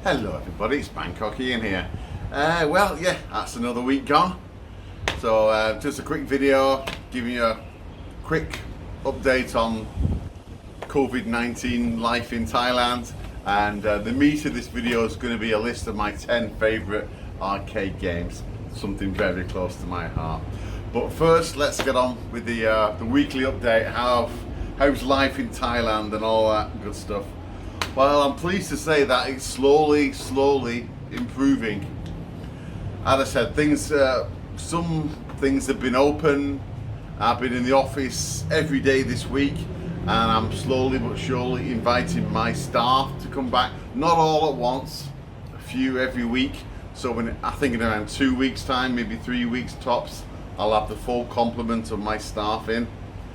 Hello everybody, it's Bangkok Ian here. Well, yeah, that's another week gone. So just a quick video giving you a quick update on COVID-19 life in Thailand. And the meat of this video is going to be a list of my 10 favourite arcade games. Something very close to my heart. But first, let's get on with the weekly update. How's life in Thailand and all that good stuff. Well, I'm pleased to say that it's slowly improving. As I said, some things have been open. I've been in the office every day this week, and I'm slowly but surely inviting my staff to come back. Not all at once, a few every week. So I think in around 2 weeks' time, maybe 3 weeks tops, I'll have the full complement of my staff in.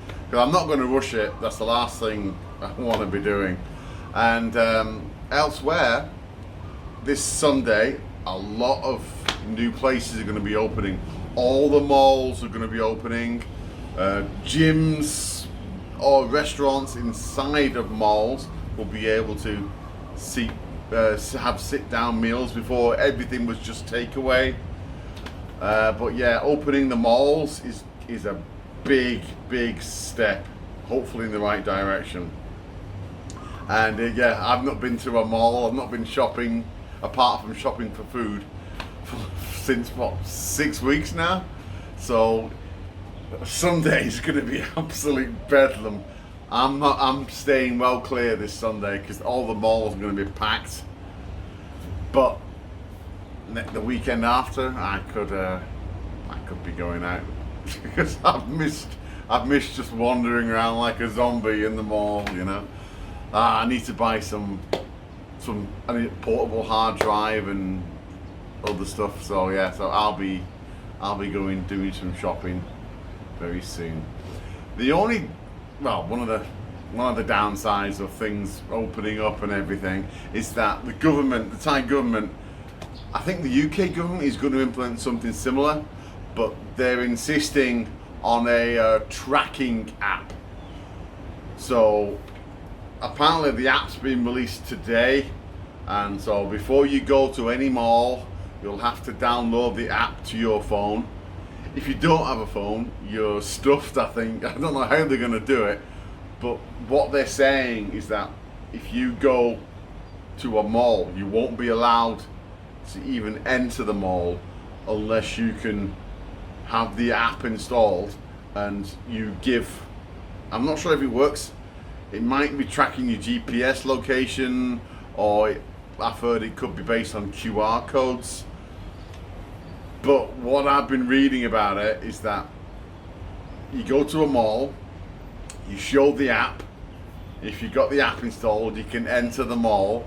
Because I'm not going to rush it. That's the last thing I want to be doing. And elsewhere, this Sunday, a lot of new places are going to be opening. All the malls are going to be opening. Gyms or restaurants inside of malls will be able to have sit-down meals. Before, everything was just takeaway. But yeah, opening the malls is a big step, hopefully in the right direction. And yeah, I've not been to a mall, I've not been shopping, apart from shopping for food, since what, 6 weeks now? So Sunday is going to be absolute bedlam. I'm staying well clear this Sunday because all the malls are going to be packed. But the weekend after, I could be going out because I've missed just wandering around like a zombie in the mall, you know. I need to buy some portable hard drive and other stuff. So yeah, so I'll be doing some shopping very soon. One of the downsides of things opening up and everything is that the Thai government, I think the UK government is going to implement something similar, but they're insisting on a tracking app. So apparently the app's been released today, and so before you go to any mall, you'll have to download the app to your phone. If you don't have a phone, you're stuffed, I think. I don't know how they're going to do it, but what they're saying is that if you go to a mall, you won't be allowed to even enter the mall unless you can have the app installed and you give, I'm not sure if it works. It might be tracking your GPS location, or I've heard it could be based on QR codes. But what I've been reading about it is that you go to a mall, you show the app. If you've got the app installed, you can enter the mall,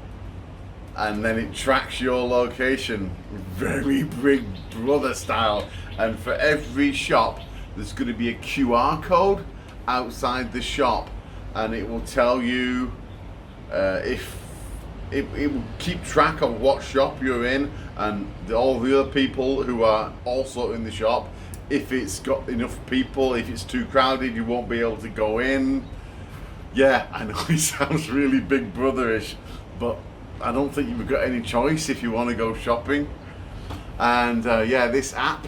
and then it tracks your location, very Big Brother style. And for every shop, there's going to be a QR code outside the shop. And it will tell you if it will keep track of what shop you're in and all the other people who are also in the shop. If it's got enough people, if it's too crowded, you won't be able to go in. Yeah, I know it sounds really Big Brotherish, but I don't think you've got any choice if you want to go shopping. And yeah, this app,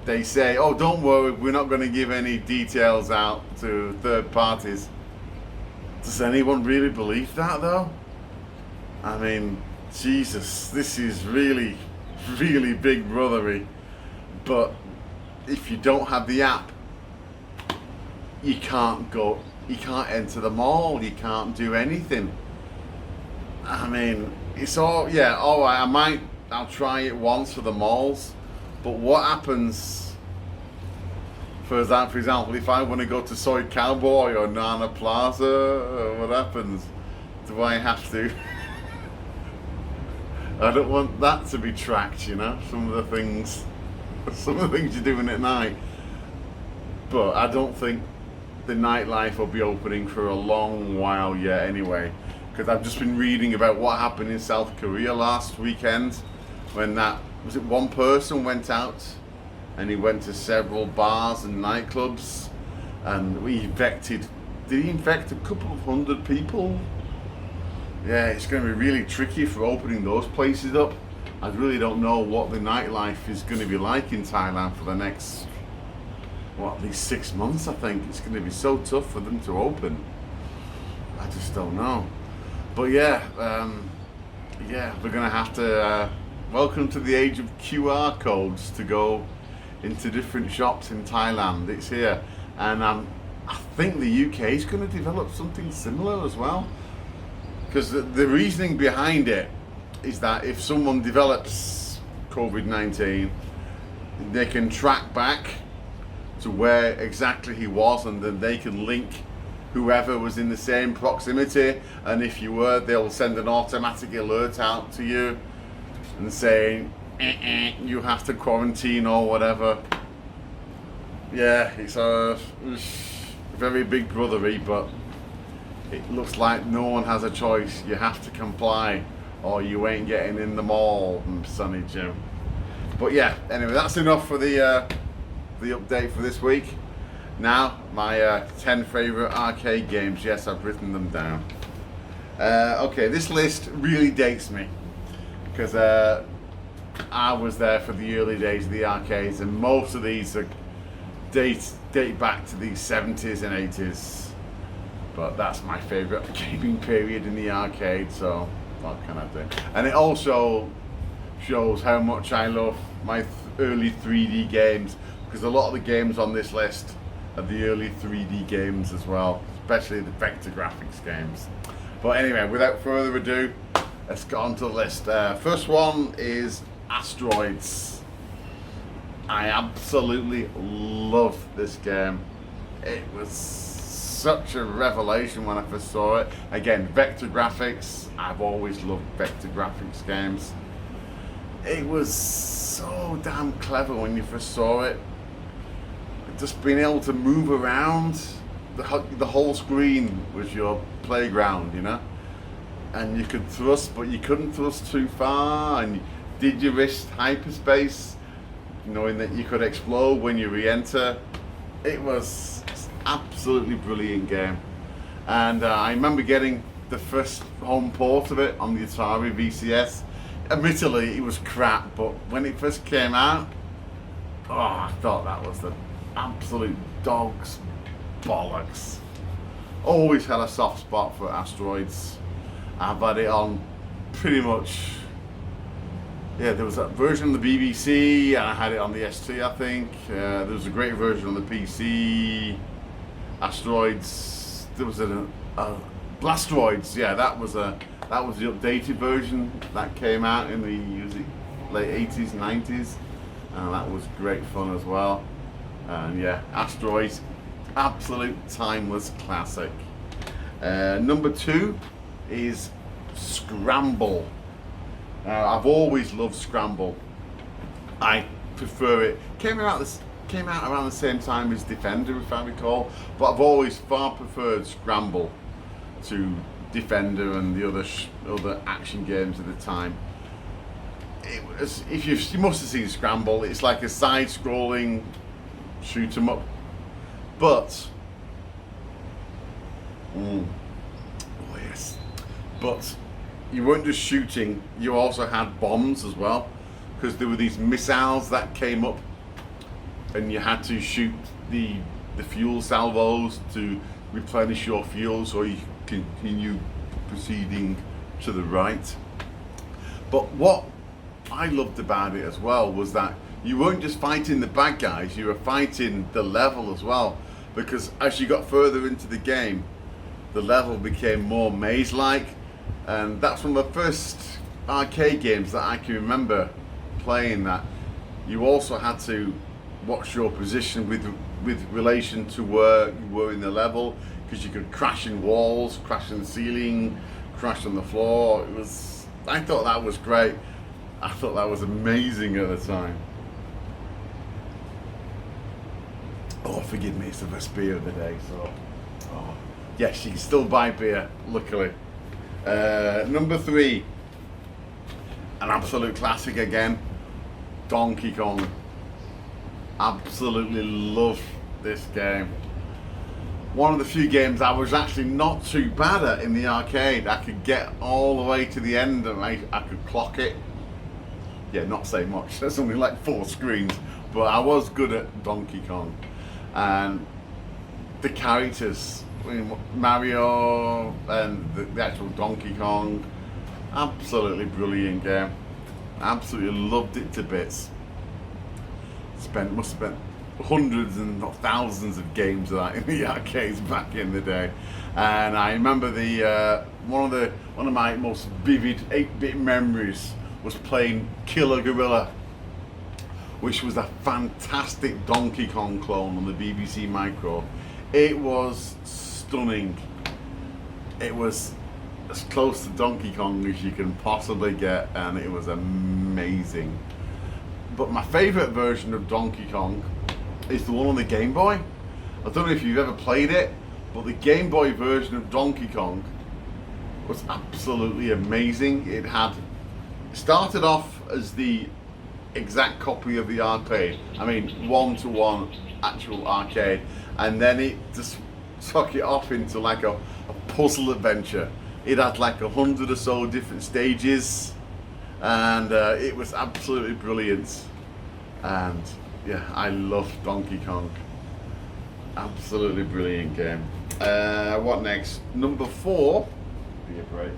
they say, oh, don't worry, we're not going to give any details out to third parties. Does anyone really believe that though? I mean, Jesus, this is really Big Brothery. But if you don't have the app, you can't enter the mall, you can't do anything. I mean, it's all, yeah, alright, I'll try it once for the malls, but what happens, for example, if I want to go to Soy Cowboy or Nana Plaza, what happens? Do I have to? I don't want that to be tracked, you know, some of the things you're doing at night. But I don't think the nightlife will be opening for a long while yet anyway, because I've just been reading about what happened in South Korea last weekend when one person went out and he went to several bars and nightclubs, and did he infect a couple of hundred people? yeah, it's going to be really tricky for opening those places up. I really don't know what the nightlife is going to be like in Thailand for the next, at least 6 months. I think it's going to be so tough for them to open. I just don't know. But yeah, we're going to have to welcome to the age of QR codes to go into different shops in Thailand. It's here, and I think the UK is going to develop something similar as well. Because the reasoning behind it is that if someone develops COVID-19, they can track back to where exactly he was, and then they can link whoever was in the same proximity. And if you were, they'll send an automatic alert out to you and saying, you have to quarantine or whatever. Yeah, it's a very big brothery, but it looks like no one has a choice. You have to comply or you ain't getting in the mall, Sonny Jim. But yeah, anyway, that's enough for the update for this week. Now, my 10 favourite arcade games. Yes, I've written them down. Okay, this list really dates me, because I was there for the early days of the arcades, and most of these date back to the 70s and 80s. But that's my favourite gaming period in the arcade, so what can I do? And it also shows how much I love my early 3D games, because a lot of the games on this list are the early 3D games as well, especially the vector graphics games. But anyway, without further ado, let's get on to the list. First one is Asteroids. I absolutely love this game. It was such a revelation when I first saw it. Again, vector graphics. I've always loved vector graphics games. It was so damn clever when you first saw it. Just being able to move around, the whole screen was your playground, you know? And you could thrust, but you couldn't thrust too far, and did you risk hyperspace, knowing that you could explode when you re-enter. It was absolutely brilliant game. And I remember getting the first home port of it on the Atari VCS. Admittedly, it was crap, but when it first came out, I thought that was the absolute dog's bollocks. Always had a soft spot for Asteroids. I've had it on pretty much, there was that version of the BBC, and I had it on the ST, I think. There was a great version on the PC. Asteroids, there was a Blastroids, that was the updated version that came out in the late 80s, 90s, and that was great fun as well. And Asteroids, absolute timeless classic. Number 2 is Scramble. I've always loved Scramble. I prefer it. Came out around the same time as Defender, if I recall, but I've always far preferred Scramble to Defender and the other action games at the time. It was, you must have seen Scramble. It's like a side-scrolling shoot 'em up, but but you weren't just shooting, you also had bombs as well, because there were these missiles that came up and you had to shoot the fuel salvos to replenish your fuel so you continue proceeding to the right. But what I loved about it as well was that you weren't just fighting the bad guys, you were fighting the level as well, because as you got further into the game, the level became more maze-like, and that's one of the first arcade games that I can remember playing, that you also had to watch your position with relation to where you were in the level, because you could crash in walls, crash in the ceiling, crash on the floor. I thought that was great. I thought that was amazing at the time. Oh, forgive me, it's the best beer of the day, so. Yes, you can still buy beer, luckily. Number 3, an absolute classic again, Donkey Kong. Absolutely love this game. one of the few games I was actually not too bad at in the arcade. I could get all the way to the end and I could clock it. Yeah, not say much. There's only like 4 screens, but I was good at Donkey Kong. And the characters, Mario and the actual Donkey Kong, absolutely brilliant game. Absolutely loved it to bits. Must have spent hundreds and not thousands of games of that in the arcades back in the day. And I remember the one of my most vivid 8-bit memories was playing Killer Gorilla, which was a fantastic Donkey Kong clone on the BBC Micro. It was stunning. It was as close to Donkey Kong as you can possibly get, and it was amazing. But my favourite version of Donkey Kong is the one on the Game Boy. I don't know if you've ever played it, but the Game Boy version of Donkey Kong was absolutely amazing. It started off as the exact copy of the arcade. I mean, 1-to-1 actual arcade, and then it just took it off into like a puzzle adventure. It had like 100 or so different stages, and it was absolutely brilliant. And yeah, I love Donkey Kong. Absolutely brilliant game. What next? Number 4. Be a break.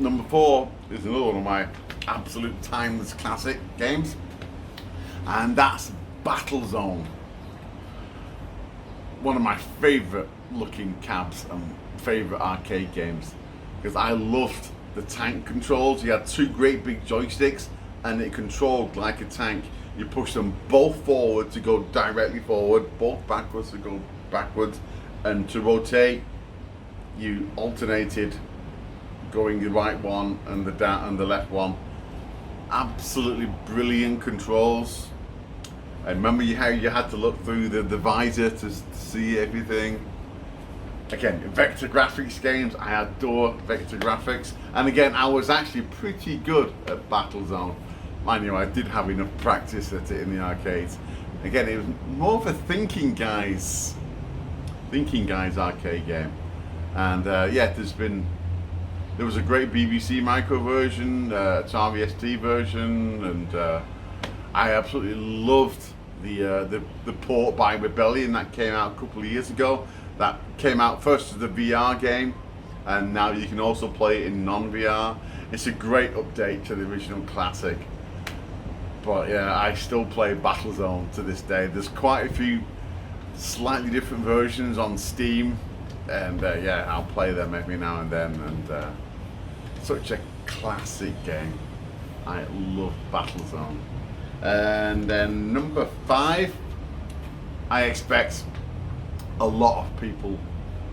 Number 4 is another one of my absolute timeless classic games, and that's Battlezone. One of my favourite looking cabs and favourite arcade games, because I loved the tank controls. You had 2 great big joysticks and it controlled like a tank. You push them both forward to go directly forward, both backwards to go backwards, and to rotate you alternated going the right one and the down and the left one. Absolutely brilliant controls. I remember how you had to look through the visor to see everything. Again, vector graphics games, I adore vector graphics. And again, I was actually pretty good at Battlezone. Mind you, I did have enough practice at it in the arcades. Again, it was more of a thinking guys arcade game. And yeah, there was a great BBC Micro version, Atari ST version, and I absolutely loved the port by Rebellion that came out a couple of years ago. That came out first as the VR game, and now you can also play it in non-VR. It's a great update to the original classic. But yeah, I still play Battlezone to this day. There's quite a few slightly different versions on Steam, and yeah, I'll play them every now and then. And such a classic game. I love Battlezone. And then number 5, I expect a lot of people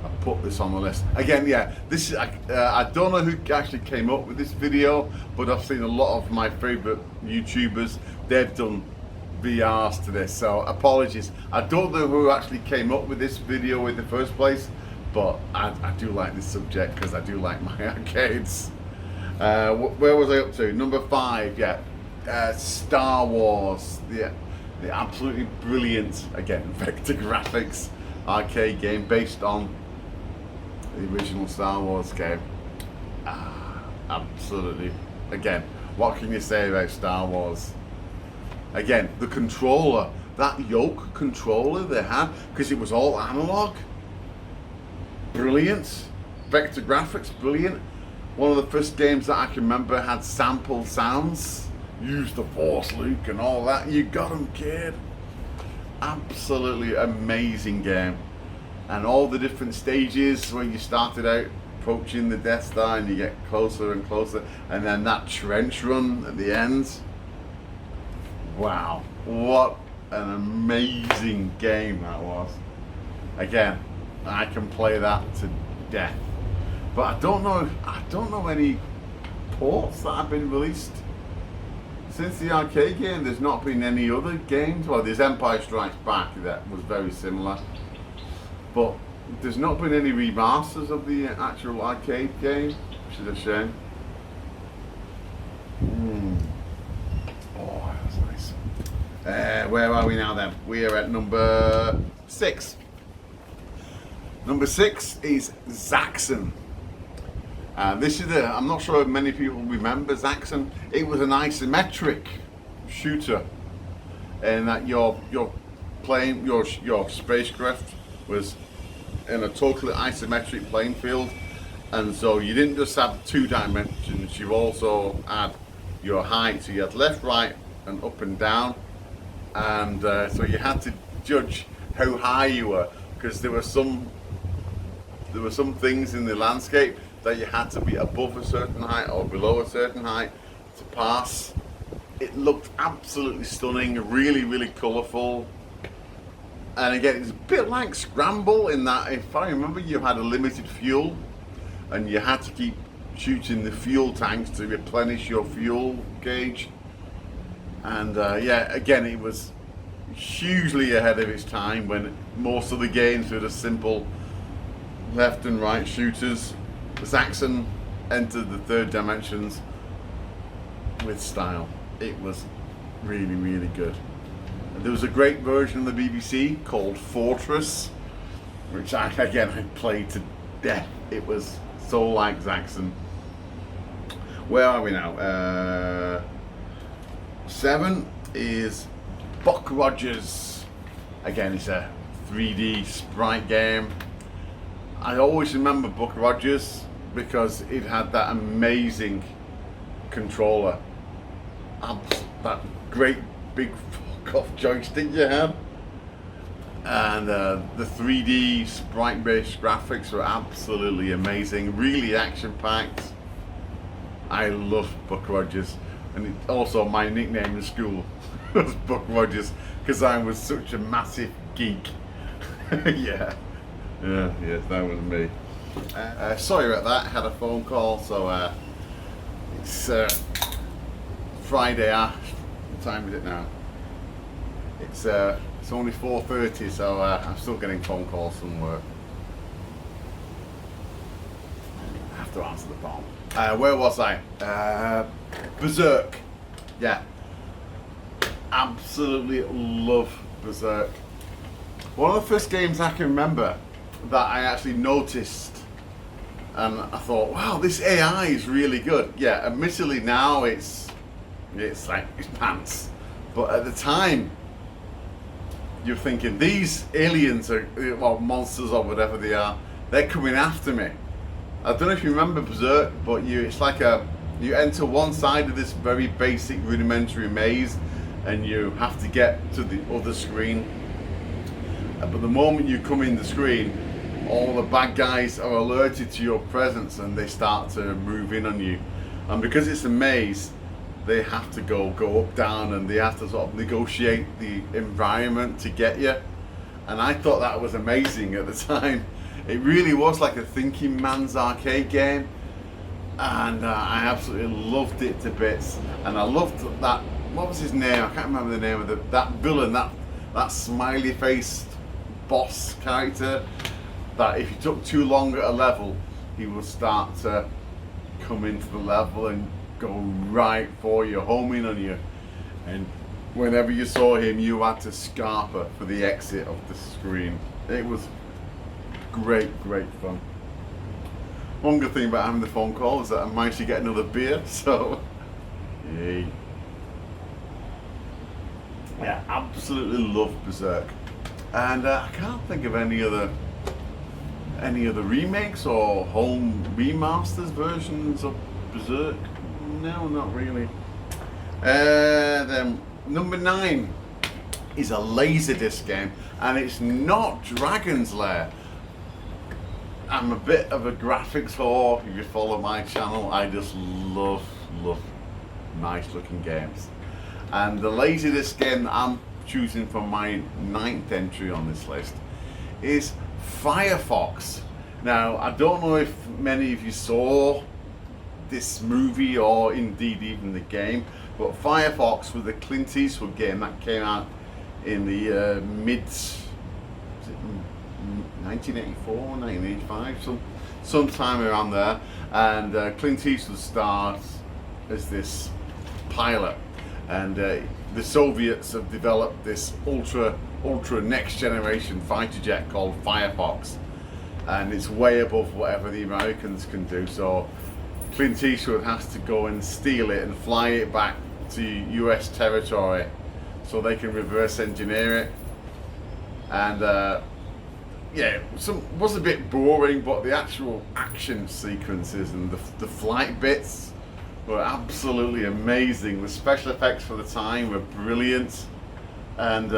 have put this on the list. Again, yeah, this is I don't know who actually came up with this video, but I've seen a lot of my favorite YouTubers. They've done VRs to this, so apologies. I don't know who actually came up with this video in the first place, but I do like this subject because I do like my arcades. Where was I up to? Number 5, yeah, Star Wars, the absolutely brilliant, again, vector graphics arcade game based on the original Star Wars game. Absolutely. Again, what can you say about Star Wars? Again, the controller, that yoke controller they had, because it was all analog. Brilliant. Vector graphics, brilliant. One of the first games that I can remember had sample sounds. Use the Force, Luke, and all that. You got 'em, kid. Absolutely amazing game. And all the different stages where you started out approaching the Death Star and you get closer and closer, and then that trench run at the end. Wow, what an amazing game that was. Again, I can play that to death. But I don't know any ports that have been released since the arcade game. There's not been any other games. Well, there's Empire Strikes Back that was very similar, but there's not been any remasters of the actual arcade game, which is a shame. Oh, that's nice. Where are we now then? We are at number 6. Number 6 is Saxon. This is I'm not sure if many people remember Saxon. It was an isometric shooter, and that your plane, your spacecraft was in a totally isometric playing field, and so you didn't just have 2 dimensions. You also had your height, so you had left, right, and up and down, and so you had to judge how high you were, because there were some things in the landscape that you had to be above a certain height or below a certain height to pass. It looked absolutely stunning, really colourful. And again, it's a bit like Scramble in that, if I remember, you had a limited fuel and you had to keep shooting the fuel tanks to replenish your fuel gauge. And yeah, again, it was hugely ahead of its time when most of the games were just simple left and right shooters. Saxon entered the 3rd dimensions with style. It was really good. There was a great version of the BBC called Fortress, which I played to death. It was so like Saxon. Where are we now? 7 is Buck Rogers. Again, it's a 3D sprite game. I always remember Buck Rogers because it had that amazing controller. That great big fuck-off joystick you had. And the 3D sprite-based graphics were absolutely amazing, really action-packed. I love Buck Rogers. And also my nickname in school was Buck Rogers because I was such a massive geek. Yeah, that was me. Sorry about that, I had a phone call, so it's Friday. What time is it now? It's only 4:30, so I'm still getting phone calls from work. I have to answer the phone. Where was I? Berserk. Yeah, absolutely love Berserk. One of the first games I can remember that I actually noticed, and I thought, wow, this AI is really good. Yeah, admittedly now it's like it's pants, but at the time you're thinking these aliens are, well, monsters or whatever they are, they're coming after me. I don't know if you remember Berserk, but it's like you enter one side of this very basic rudimentary maze and you have to get to the other screen. But the moment you come in the screen, all the bad guys are alerted to your presence and they start to move in on you. And because it's a maze, they have to go up, down, and they have to sort of negotiate the environment to get you. And I thought that was amazing at the time. It really was like a thinking man's arcade game, and I absolutely loved it to bits. And I loved that, what was his name? I can't remember the name of that villain, that smiley faced boss character, that if you took too long at a level, he would start to come into the level and go right for you, homing on you. And whenever you saw him, you had to scarper for the exit of the screen. It was great fun. One good thing about having the phone call is that I managed to get another beer, so yay. Yeah, absolutely love Berserk. And I can't think of any other remakes or home remasters versions of Berserk. No, not really. Then number 9 is a Laserdisc game, and it's not Dragon's Lair. I'm a bit of a graphics whore. If you follow my channel, I just love nice looking games. And the Laserdisc game that I'm choosing for my 9th entry on this list is Firefox. Now, I don't know if many of you saw this movie or indeed even the game, but Firefox was a Clint Eastwood game that came out in the mid 1984, 1985, sometime around there, and Clint Eastwood starts as this pilot, and the Soviets have developed this ultra next generation fighter jet called Firefox, and it's way above whatever the Americans can do. So Clint Eastwood has to go and steal it and fly it back to US territory so they can reverse engineer it. And yeah, was a bit boring, but the actual action sequences and the flight bits were absolutely amazing. The special effects for the time were brilliant, and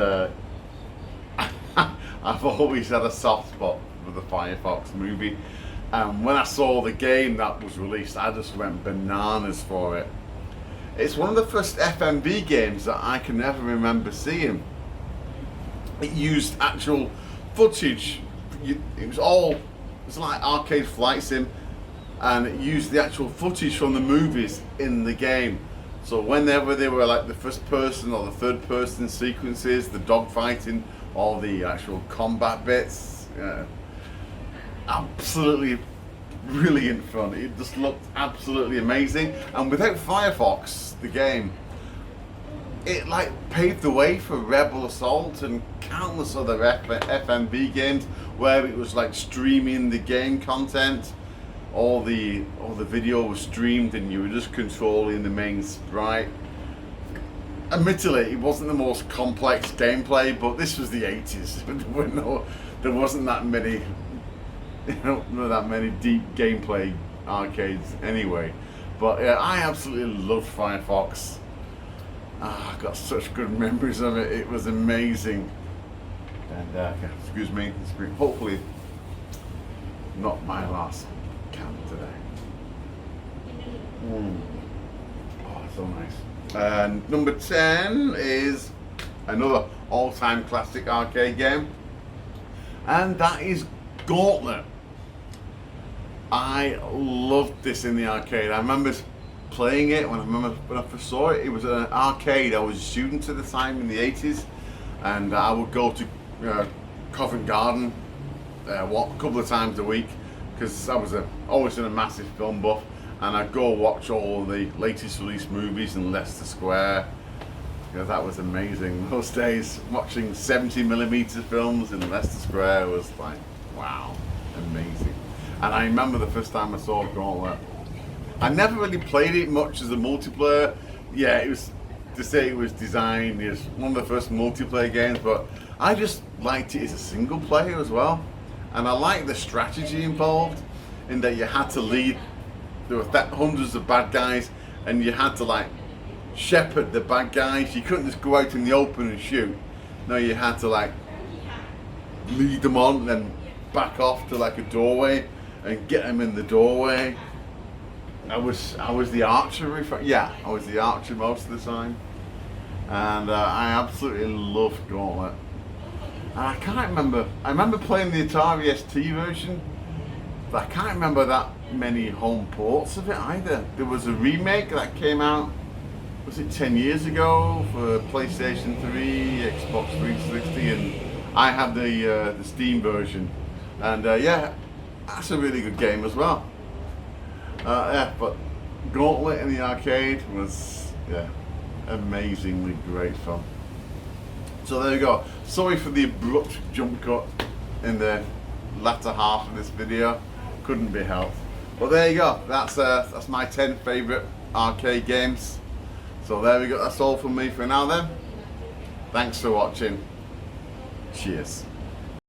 I've always had a soft spot for the Firefox movie. And when I saw the game that was released, I just went bananas for it. It's one of the first FMV games that I can ever remember seeing. It used actual footage. It was like arcade flight sim, and it used the actual footage from the movies in the game. So whenever they were like the first person or the third person sequences, the dogfighting, all the actual combat bits, absolutely brilliant fun. It just looked absolutely amazing. And without Firefox, the game, it like paved the way for Rebel Assault and countless other FMV games where it was like streaming the game content. All the video was streamed and you were just controlling the main sprite. Admittedly, it wasn't the most complex gameplay, but this was the 80s. There wasn't that many, not that many deep gameplay arcades anyway. But yeah, I absolutely loved Firefox. I got such good memories of it. It was amazing. And excuse me, hopefully not my last can today. Oh, so nice. And number 10 is another all-time classic arcade game, and that is Gauntlet. I loved this in the arcade. I remember playing it when I first saw it. It was an arcade. I was a student at the time in the 80s, and I would go to Covent Garden a couple of times a week because I was always a massive film buff, and I'd go watch all the latest released movies in Leicester Square. That was amazing. Those days, watching 70mm films in Leicester Square was like, wow, amazing. And I remember the first time I saw Gauntlet. I never really played it much as a multiplayer. Yeah, it was to say it was designed as one of the first multiplayer games, but I just liked it as a single player as well. And I liked the strategy involved in that you had to lead. There were hundreds of bad guys, and you had to like shepherd the bad guys. You couldn't just go out in the open and shoot. No, you had to like lead them on and then back off to like a doorway and get them in the doorway. I was the archer. I was the archer most of the time, and I absolutely loved Gauntlet. And I can't remember. I remember playing the Atari ST version, but I can't remember that many home ports of it either. There was a remake that came out, was it 10 years ago, for PlayStation 3, Xbox 360, and I have the Steam version. And yeah, that's a really good game as well. Yeah, but Gauntlet in the arcade was, yeah, amazingly great fun. So there you go. Sorry for the abrupt jump cut in the latter half of this video. Couldn't be helped. But there you go. That's my 10 favourite arcade games. So there we go. That's all from me for now then. Thanks for watching. Cheers.